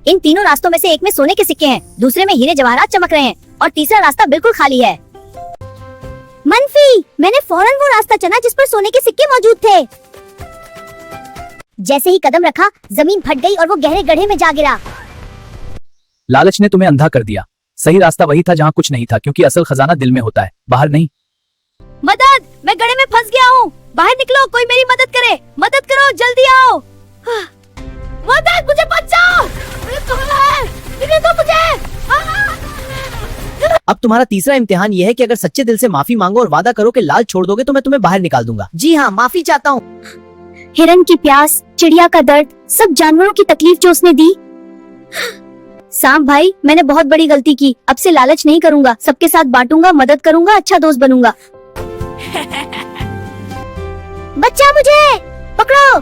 इन तीनों रास्तों में से एक में सोने के सिक्के हैं, दूसरे में हीरे जवाहरात चमक रहे हैं और तीसरा रास्ता बिल्कुल खाली है। मंफी, मैंने फौरन वो रास्ता चुना जिस पर सोने के सिक्के मौजूद थे। जैसे ही कदम रखा, जमीन फट गई और वो गहरे गड्ढे में जा गिरा। लालच ने तुम्हें अंधा कर दिया। सही रास्ता वही था जहाँ कुछ नहीं था, क्योंकि असल खजाना दिल में होता है, बाहर नहीं। मदद, मैं गड्ढे में फंस गया हूँ, बाहर निकलो, कोई मेरी मदद करे, मदद करो, जल्दी आओ। मदद, मुझे बचाओ, मुझे पकड़ा है, निकल दो मुझे। अब तुम्हारा तीसरा इम्तिहान ये है कि अगर सच्चे दिल से माफी मांगो और वादा करो कि लाल छोड़ दोगे तो मैं तुम्हें बाहर निकाल दूंगा। जी हाँ, माफी चाहता हूँ। हिरन की प्यास, चिड़िया का दर्द, सब जानवरों की तकलीफ जो उसने दी। सांप भाई, मैंने बहुत बड़ी गलती की, अब से लालच नहीं करूंगा, सबके साथ बांटूंगा, मदद करूंगा, अच्छा दोस्त बनूंगा। बच्चा, मुझे पकड़ो।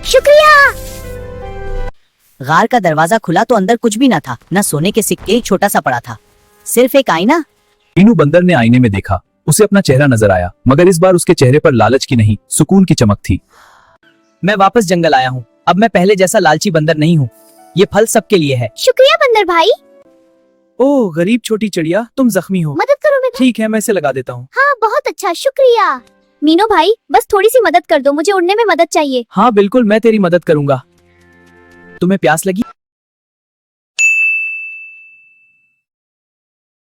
शुक्रिया। गार का दरवाजा खुला तो अंदर कुछ भी न था, न सोने के सिक्के, एक छोटा सा पड़ा था, सिर्फ एक आईना। मीनू बंदर ने आईने में देखा, उसे अपना चेहरा नजर आया, मगर इस बार उसके चेहरे पर लालच की नहीं, सुकून की चमक थी। मैं वापस जंगल आया हूँ, अब मैं पहले जैसा लालची बंदर नहीं हूँ। ये फल सबके लिए है। शुक्रिया बंदर भाई। ओह गरीब छोटी चिड़िया, तुम जख्मी हो। मदद करो मेरी। ठीक है, मैं इसे लगा देता हूँ। हाँ, बहुत अच्छा, शुक्रिया। मीनू भाई, बस थोड़ी सी मदद कर दो, मुझे उड़ने में मदद चाहिए। हाँ बिल्कुल, मैं तेरी मदद करूंगा। तुम्हें प्यास लगी?